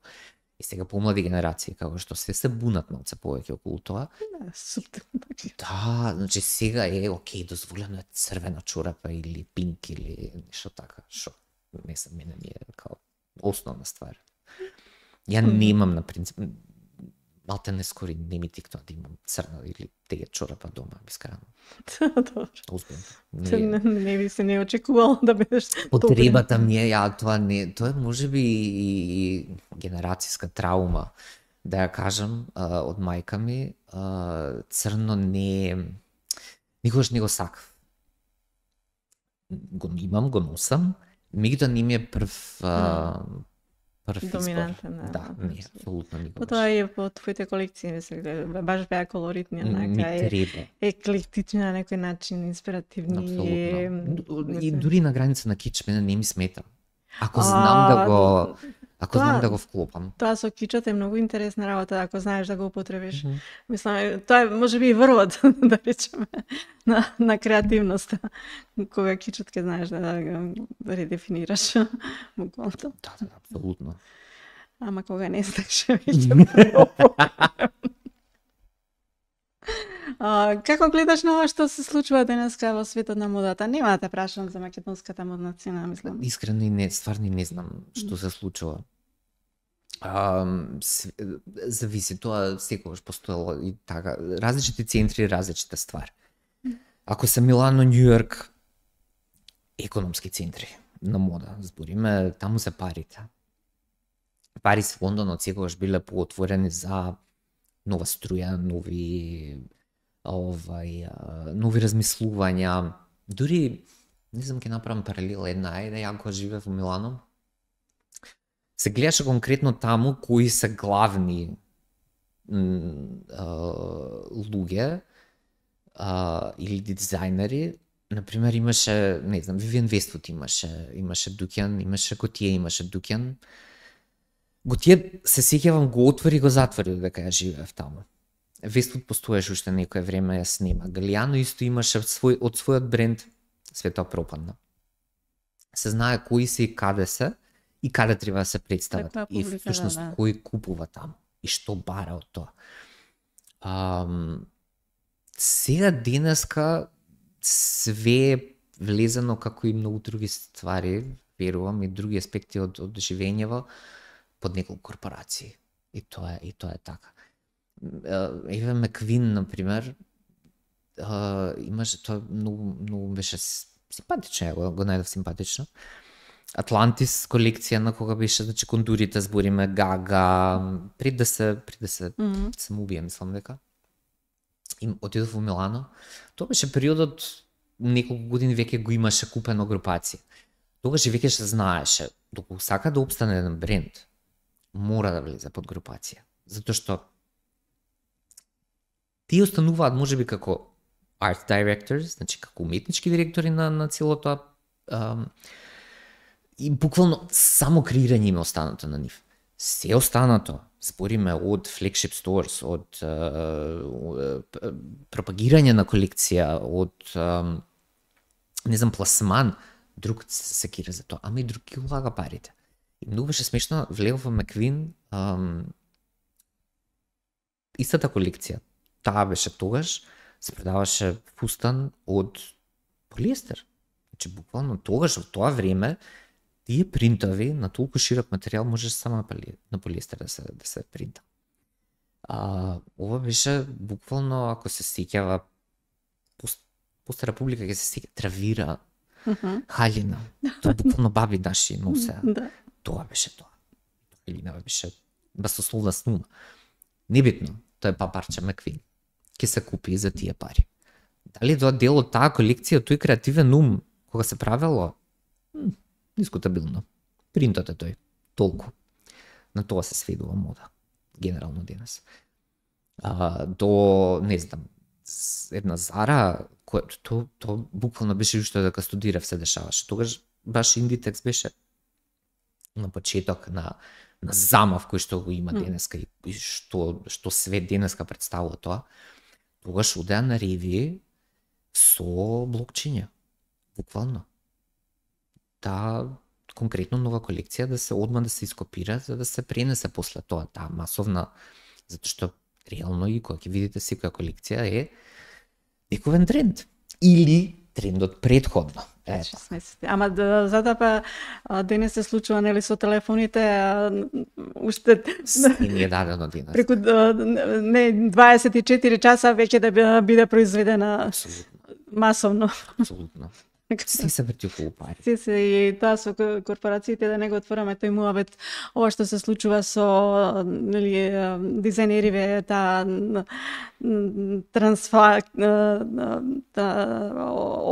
И сега помлади генерации, како што се бунат малце повеќе околу тоа. Суптилно. Да, значи сега е окей, дозволено е црвена чорапа или пинк или нешто така, што не се мене ми е као основна ствар. Ја немам на принцип, малте не скори не ми тикнува да имам црна или тега чорапа дома, бискарано. Добро. Озбилно. Не би се не очекувал да бидеш потребата ми е, тоа не, тоа е можеби и генерацијска траума, да ја кажам, од мајка ми, црно никогаш не го сакав. Го имам, го носам, меѓутоа не ми е прв доминантен, избор. Да, не, апсолутно никогаш. Потоа и по твоите колекции, мислам, баш беа колоритни, Ми треба. еклектични на некој начин, инспиративни. Апсолутно. И дури на граница на кич мене не ми смета. Ако знам да го вклопам. Тоа со кичот е многу интересна работа, ако знаеш да го употребиш. Мислам, тоа е можеби и врвот, да речеме, на креативноста. Кога кичот ке знаеш да го редефинираш буквално. Да, апсолутно. Ама кога не знаеш, веќе како гледаш на ова што се случува денеска во светот на модата? Нема да те прашам за македонската модна сцена, мислам. Искрено стварно не знам што се случува. Зависи, тоа секогаш постоело и така. Различити центри, различита ствар. Ако се Милано, Њујорк, економски центри на мода, збориме, таму се парите. Париз, Лондон од секогаш биле поотворени за нова струја, нови размислувања. Дури, не знам, ќе направам паралела една, ја кога живеев во Милано, се гледаше конкретно таму кои се главни луѓе или дизајнери. Например, имаше, не знам, Вивиан Вествуд имаше дуќан, имаше Готие, имаше дуќан. Готие, се сеќавам, го отвори и го затвори додека ја живеев таму. Вествуд постоеше уште некое време, ја снема. Галијано исто имаше од својот бренд, све тоа пропадна. Се знае кои се и каде се и каде треба да се представат. И всушност кој купува таму и што бара од тоа. Сега денеска све е влезено како и многу други ствари, верувам, и други аспекти од живењево под неколку корпорации. И тоа е така. Еве Маквин, например, имаше тоа многу беше симпатично, го најдов симпатично. Атлантис колекција на кога беше, значи кондурите, збориме, Гага, пред да се самоубија, мислам дека. Отидов во Милано. Тоа беше периодот, неколку години веќе го имаше купено групација. Тогаш и веќе се знаеше, доколку сака да опстане еден бренд, мора да влезе под групација. Затоа што тие остануваат можеби како art directors, значи како уметнички директори на целото и буквално само креирање им останато на нив. Се останато, збориме од flagship stores, од пропагирање на колекција, од не знам, пласман, друг се кира за тоа, ама и друг ги улага парите. И многу беше смешно, влегов во Маквин, истата колекција, таа беше тогаш, се продаваше фустан од полиестер. Значи, буквално тогаш, во тоа време, тие принтови на толку широк материјал можеш само на полиестер да се принта. Ова беше буквално, ако се сеќава, Поста Република ќе се сеќа, травира, халина. Тоа буквално баби наши носе. Тоа беше тоа. Халина беше баснословна сума. Небитно, тоа е парче Маквин. Ке се купи за тие пари. Дали тоа дел од таа колекција, тој креативен ум, кога се правело, дискутабилно. Принтот е тој. Толку. На тоа се сведува мода. Генерално денес. До, не знам, една Зара, тоа буквално беше уште дека студирав се дешаваше. Тогаш баш Inditex беше на почеток на замав кој што го има денеска и што свет денеска представува тоа. Тогаш одеа на ревии со блокчиња. Буквално. конкретно нова колекција да се одма да се ископира, за да се пренесе после тоа таа масовна, затоа што реално и кога ќе видите секоја колекција е вековен тренд или трендот предходно. Ама затоа па денес се случува нели со телефоните уште не е дадено денес. Преку не 24 часа веќе да биде произведена масовно. Апсолутно. Си се врти околу пари. Се и таа со корпорациите да не го отвораме тој муабет, ова што се случува со нели дизајнериве, таа трансфер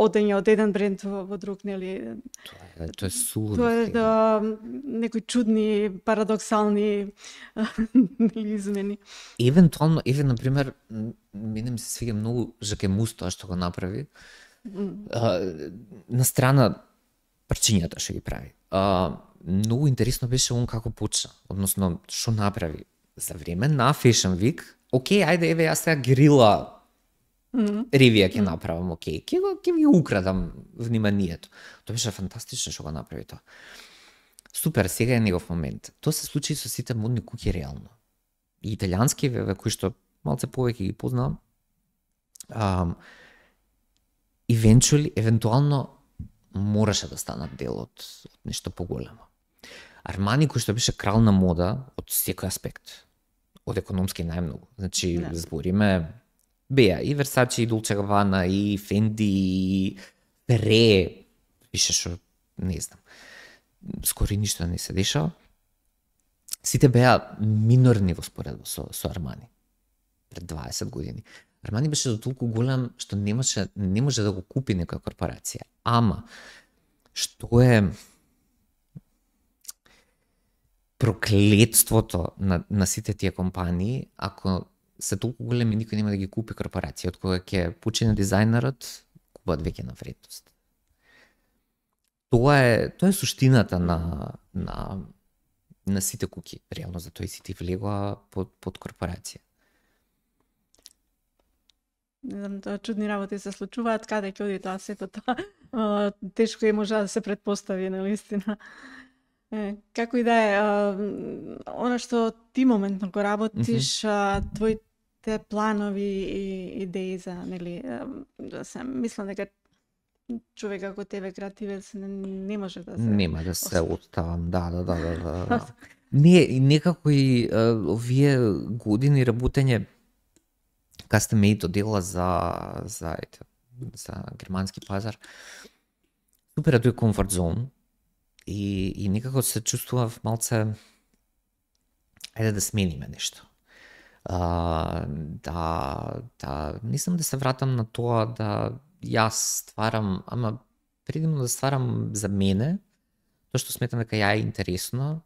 одење од еден бренд во друг, нели. Тоа е суло. Тоа е некои чудни, парадоксални измени. Евентуално, на пример, мене ми се свиѓа многу Жаке Мус тоа што го направи. На страна прчињата што ги прави. Многу интересно беше он како почна, односно што направи за време на Fashion Week. Океј, ајде еве јас сега грила ревија ќе направам, океј, ќе ви украдам вниманието. Тоа беше фантастично што го направи тоа. Супер, сега е негов момент. Тоа се случи со сите модни куќи реално. И италијански, кои што малце повеќе ги познавам. Евентуално мораше да станат дел од нешто поголемо. Армани, кој што беше крал на мода од секој аспект, од економски најмногу. Значи, збориме беа и Versace, и Dolce Gabbana, и Fendi, и Perret, више што не знам. Скоро ништо не се дешава. Сите беа минорни во споредба со Армани пред 20 години. Армани беше до толку голем што не може да го купи некоја корпорација. Ама што е проклетството на сите тие компании, ако се толку големи никој нема да ги купи корпорација, од кога ќе почине дизајнерот, купат веќе на вредност. Тоа е суштината на сите куки, реално за тој сите влегоа под корпорација. Не знам, тоа чудни работи се случуваат, каде ќе оди тоа сето тоа. Тешко е може да се предпостави, на вистина. Како и да е, она што ти моментно го работиш, твоите планови и идеи за, нели, да се мислам дека човек како тебе креативец не може да се... Нема да се оставам, да. Некако и овие години работење custom-made дела за германски пазар. Супер е тој комфорт зон и некако се чувствував малце ајде да смениме нешто. Не сум да се вратам на тоа да јас стварам, ама предимно да стварам за мене, тоа што сметам дека ја е интересно,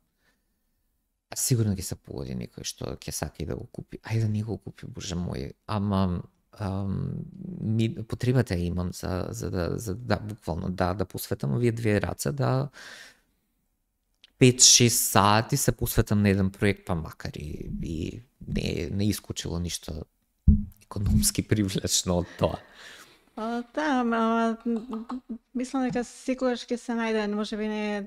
а сигурно ќе се погоди некој што ќе сака и да го купи. Ајде да не го купи, боже мој, ама потребата имам за да буквално да посветам овие две раце, да 5-6 сати се посветам на еден проект, па макар и не искочило ништо економски привлечно од тоа. Мислам дека секогаш ќе се најде, можеби не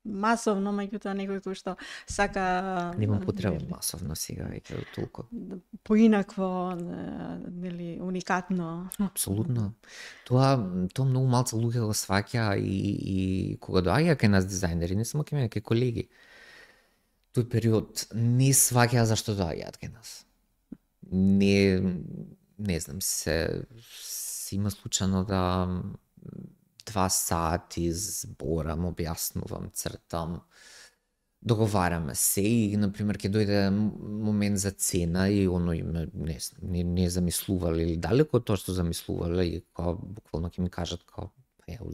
масовно, меѓутоа некој кој што сака... Немам потреба масовно сега, веќе толку. Поинакво, нели, уникатно. Апсолутно. Тоа многу малце луѓе го сваќа и кога доаѓа кај нас дизајнери, не само кај мене, кај колеги, тој период не сваќа зашто доаѓаат кај нас. Не знам, се има случано да 2 сати зборам, објаснувам, цртам, договараме се и, например, ќе дојде момент за цена и оно име, не замислувале или далеко од тоа што замислувале и буквално ќе ми кажат у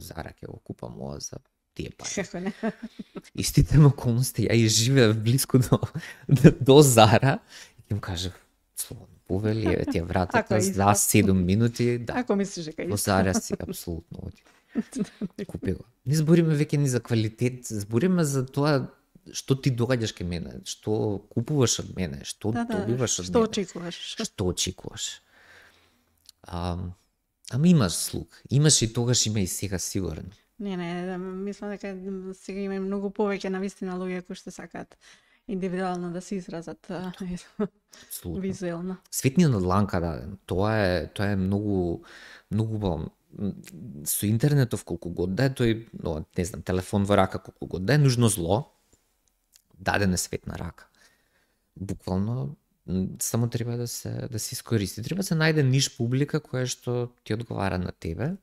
Зара ќе го купам ова за тие пари. Како не? Истите околности, ја и живеев близко до Зара и ќе им кажав слободно повели, еве тие вратата за 7 минути. Ако мислиш дека во Зара си апсолутно оди. Купи го. Не збориме веќе ни за квалитет, збориме за тоа што ти доаѓаш кај мене, што купуваш од мене, што добиваш од мене. Што очекуваш. Ама имаш слуг. Имаш и тогаш, има и сега сигурно. Не, мислам дека сега има многу повеќе навистина луѓе кои што сакаат индивидуално да се изразат Апсолутно. визуелно. Светниот на дланка даден. Тоа е многу убаво. Со интернетов колку год да е тој, не знам, телефон во рака колку год да е, нужно зло, даден е свет на рака. Буквално само треба да се искористи. Треба да се најде ниш публика која што ти одговара на тебе.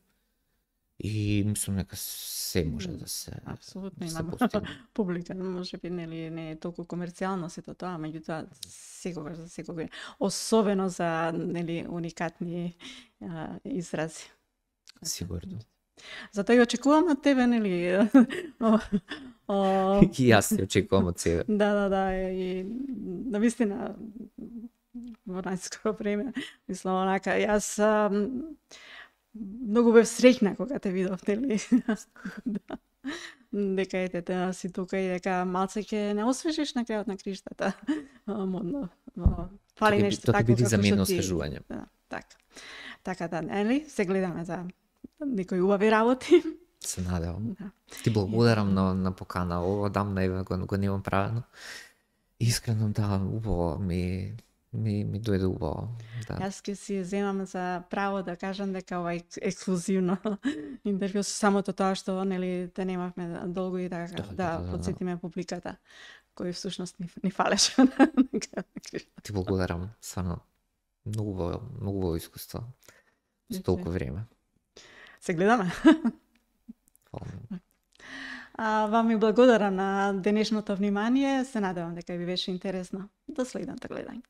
И мислам дека се може да се Апсолутно да се има постигне. публика, може би нели не е толку комерцијално сето тоа, меѓутоа секогаш за секогаш, особено за нели уникатни изрази. Сигурно. Затоа и очекувам од тебе нели И јас се очекувам од себе. Да, и навистина во најскоро време, мислам онака, јас многу бев среќна кога те видов, нели? Да. Дека ете да си тука и дека малце ќе не освежиш на крајот на криштата. Модно. Фали нешто Тоа ќе тако биде како замено што ти. освежување. Да, така. Така да, нели? Се гледаме за некои убави работи. Се надевам. Да. Ти благодарам на покана. Ово дамна еве го немам правено. Искрено да, убаво ми дојде убаво. Да. Јас ќе си земам за право да кажам дека ова ексклузивно интервју со самото тоа што нели те немавме долго и да потсетиме публиката кој всушност ни фалеше. Ти благодарам, стварно. Многу убаво искуство. За толку време. Се гледаме. Фала. Вам ми благодарам на денешното внимание. Се надевам дека ви беше интересно. До следната гледање.